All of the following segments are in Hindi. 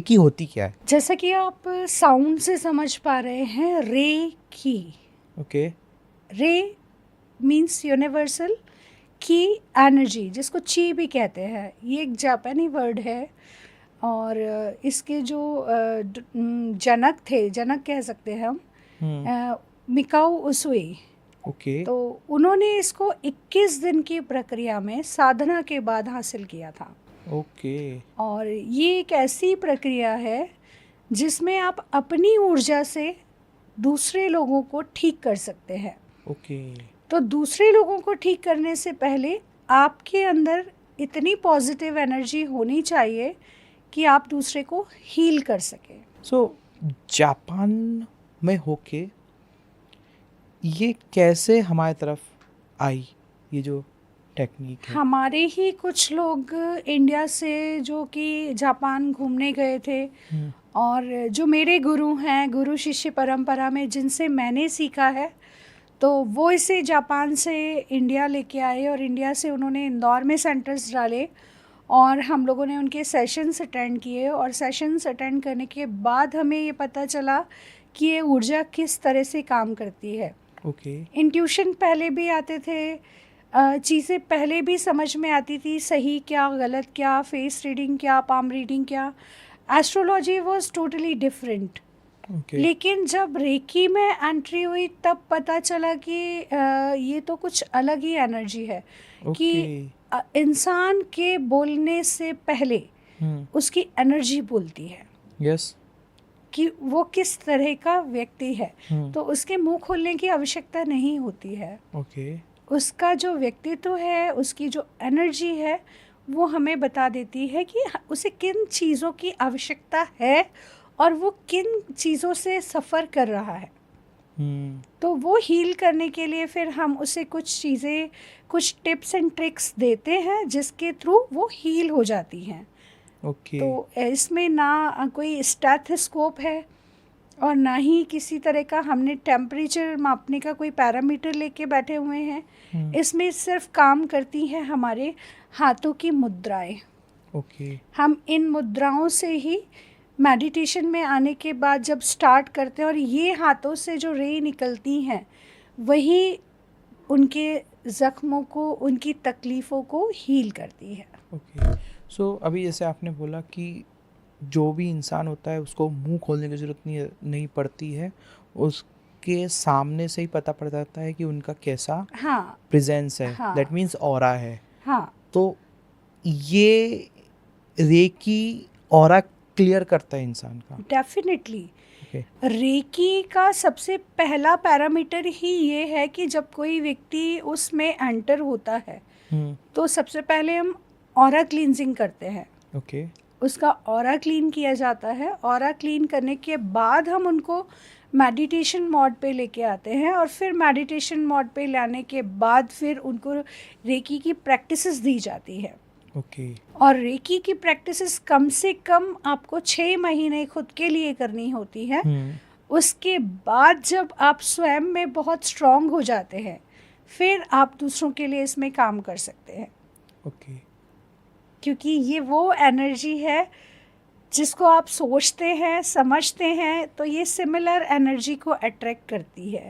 की होती क्या है? जैसा कि आप साउंड से समझ पा रहे हैं, रे की। ओके। रे मीन्स यूनिवर्सल की एनर्जी, जिसको ची भी कहते हैं। ये एक जापानी वर्ड है। और इसके जो जनक थे, जनक कह सकते हैं हम, मिकाओ उसुई। ओके। तो उन्होंने इसको 21 दिन की प्रक्रिया में साधना के बाद हासिल किया था। ओके। और ये एक ऐसी प्रक्रिया है जिसमें आप अपनी ऊर्जा से दूसरे लोगों को ठीक कर सकते हैं। ओके। तो दूसरे लोगों को ठीक करने से पहले आपके अंदर इतनी पॉजिटिव एनर्जी होनी चाहिए कि आप दूसरे को हील कर सकें। सो जापान में होके ये कैसे हमारी तरफ आई, ये जो टेक्निक है? हमारे ही कुछ लोग इंडिया से जो कि जापान घूमने गए थे, और जो मेरे गुरु हैं, गुरु शिष्य परंपरा में जिनसे मैंने सीखा है, तो वो इसे जापान से इंडिया लेके आए और इंडिया से उन्होंने इंदौर में सेंटर्स डाले और हम लोगों ने उनके सेशंस अटेंड किए। और सेशंस अटेंड करने के बाद हमें ये पता चला कि ये ऊर्जा किस तरह से काम करती है। ओके। इंट्यूशन पहले भी आते थे, चीज़ें पहले भी समझ में आती थी, सही क्या गलत क्या, फेस रीडिंग क्या, पाम रीडिंग क्या। Astrology was totally different. Okay. लेकिन जब रेकी में एंट्री हुई तब पता चला कि ये तो कुछ अलग ही एनर्जी है। कि ओके। इंसान के बोलने से पहले उसकी एनर्जी बोलती है यस। कि वो किस तरह का व्यक्ति है। तो उसके मुंह खोलने की आवश्यकता नहीं होती है। ओके। उसका जो व्यक्तित्व है, उसकी जो एनर्जी है, वो हमें बता देती है कि उसे किन चीज़ों की आवश्यकता है और वो किन चीज़ों से सफ़र कर रहा है। तो वो हील करने के लिए फिर हम उसे कुछ चीज़ें, कुछ टिप्स एंड ट्रिक्स देते हैं जिसके थ्रू वो हील हो जाती हैं। ओके। तो इसमें ना कोई स्टेथोस्कोप है और ना ही किसी तरह का हमने टेम्परेचर मापने का कोई पैरामीटर लेके बैठे हुए हैं। इसमें सिर्फ काम करती हैं हमारे हाथों की मुद्राएं। ओके। हम इन मुद्राओं से ही मेडिटेशन में आने के बाद जब स्टार्ट करते हैं, और ये हाथों से जो रे निकलती हैं वही उनके ज़ख्मों को, उनकी तकलीफ़ों को हील करती है। ओके। सो अभी जैसे आपने बोला कि जो भी इंसान होता है उसको मुंह खोलने की ज़रूरत नहीं पड़ती है, उसके सामने से ही पता पड़ जाता है कि उनका कैसा हाँ प्रेजेंस है, हाँ दैट मीन्स ऑरा है। हाँ, तो ये रेकी ऑरा क्लियर करता है इंसान का? डेफिनेटली। ओके। रेकी का सबसे पहला पैरामीटर ही ये है कि जब कोई व्यक्ति उसमें एंटर होता है तो सबसे पहले हम ऑरा क्लींजिंग करते हैं। ओके। उसका ऑरा क्लीन किया जाता है। ऑरा क्लीन करने के बाद हम उनको मेडिटेशन मोड पे लेके आते हैं, और फिर मेडिटेशन मोड पे लाने के बाद फिर उनको रेकी की प्रैक्टिसेस दी जाती है। ओके। और रेकी की प्रैक्टिसेस कम से कम आपको 6 महीने खुद के लिए करनी होती है। उसके बाद जब आप स्वयं में बहुत स्ट्रांग हो जाते हैं, फिर आप दूसरों के लिए इसमें काम कर सकते हैं। ओके। क्योंकि ये वो एनर्जी है जिसको आप सोचते हैं, समझते हैं, तो ये सिमिलर एनर्जी को अट्रैक्ट करती है।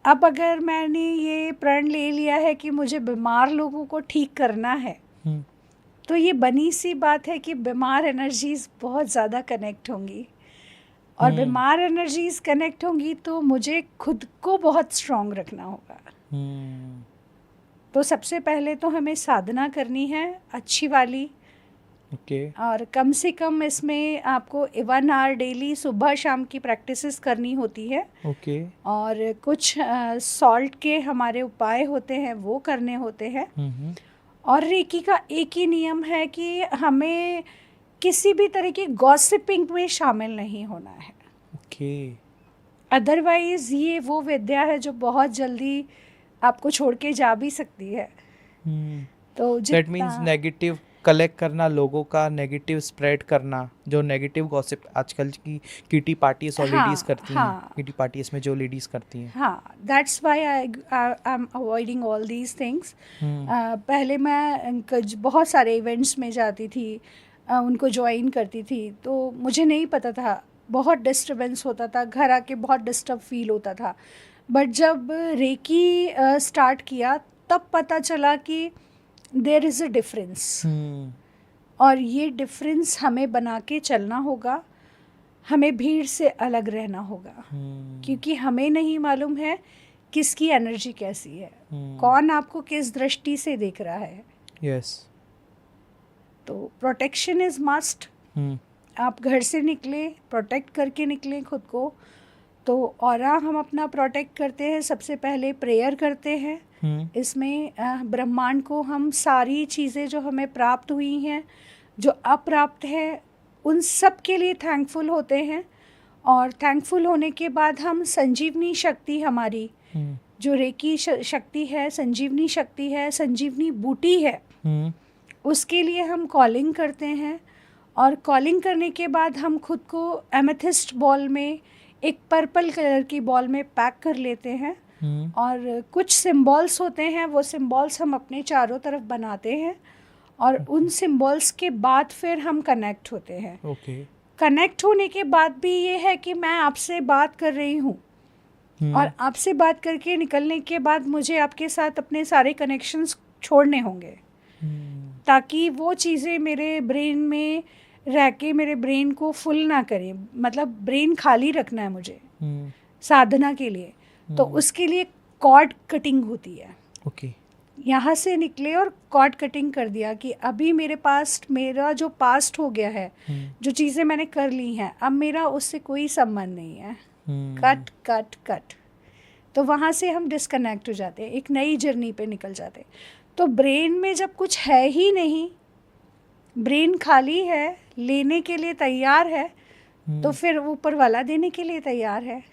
अब अगर मैंने ये प्रण ले लिया है कि मुझे बीमार लोगों को ठीक करना है, तो ये बनी सी बात है कि बीमार एनर्जीज बहुत ज़्यादा कनेक्ट होंगी, और बीमार एनर्जीज कनेक्ट होंगी तो मुझे खुद को बहुत स्ट्रांग रखना होगा। तो सबसे पहले तो हमें साधना करनी है अच्छी वाली। ओके। और कम से कम इसमें आपको 1 आवर डेली सुबह शाम की प्रैक्टिसेस करनी होती है। ओके। और कुछ सॉल्ट के हमारे उपाय होते हैं, वो करने होते हैं। और रेकी का एक ही नियम है कि हमें किसी भी तरह की गॉसिपिंग में शामिल नहीं होना है। ओके। अदरवाइज ये वो विद्या है जो बहुत जल्दी आपको छोड़ के जा भी सकती है। तो दैट मीन्स नेगेटिव कलेक्ट करना, लोगों का नेगेटिव स्प्रेड करना, जो नेगेटिव गॉसिप आजकल की किटी पार्टीज और लेडीज करती हैं, किटी पार्टीज में जो लेडीज करती हैं। हाँ, that's why I am avoiding all these things. पहले मैं बहुत सारे इवेंट्स में जाती थी, उनको ज्वाइन करती थी, तो मुझे नहीं पता था, बहुत डिस्टर्बेंस होता था, घर आके बहुत डिस्टर्ब फील होता था। बट जब रेकी स्टार्ट किया तब पता चला कि देयर इज़ अ डिफरेंस, और ये डिफरेंस हमें बना के चलना होगा, हमें भीड़ से अलग रहना होगा, क्योंकि हमें नहीं मालूम है किसकी एनर्जी कैसी है, कौन आपको किस दृष्टि से देख रहा है। यस। तो प्रोटेक्शन इज़ मस्ट। आप घर से निकले, प्रोटेक्ट करके निकलें खुद को। तो ऑरा हम अपना प्रोटेक्ट करते हैं, सबसे पहले प्रेयर करते हैं। इसमें ब्रह्मांड को हम सारी चीज़ें जो हमें प्राप्त हुई हैं, जो अप्राप्त है, उन सब के लिए थैंकफुल होते हैं। और थैंकफुल होने के बाद हम संजीवनी शक्ति हमारी, जो रेकी शक्ति है, संजीवनी शक्ति है, संजीवनी बूटी है, उसके लिए हम कॉलिंग करते हैं। और कॉलिंग करने के बाद हम खुद को एमेथिस्ट बॉल में, एक पर्पल कलर की बॉल में पैक कर लेते हैं। और कुछ सिंबल्स होते हैं, वो सिंबल्स हम अपने चारों तरफ बनाते हैं, और उन सिंबल्स के बाद फिर हम कनेक्ट होते हैं। कनेक्ट होने के बाद भी ये है कि मैं आपसे बात कर रही हूँ, और आपसे बात करके निकलने के बाद मुझे आपके साथ अपने सारे कनेक्शंस छोड़ने होंगे, ताकि वो चीज़ें मेरे ब्रेन में रह के मेरे ब्रेन को फुल ना करें। मतलब ब्रेन खाली रखना है मुझे साधना के लिए। तो उसके लिए कॉर्ड कटिंग होती है। यहाँ से निकले और कॉर्ड कटिंग कर दिया कि अभी मेरा जो पास्ट हो गया है, जो चीज़ें मैंने कर ली हैं, अब मेरा उससे कोई संबंध नहीं है। Cut cut cut. तो वहाँ से हम डिस्कनेक्ट हो जाते हैं, एक नई जर्नी पे निकल जाते हैं। तो ब्रेन में जब कुछ है ही नहीं, ब्रेन खाली है, लेने के लिए तैयार है, तो फिर ऊपर वाला देने के लिए तैयार है।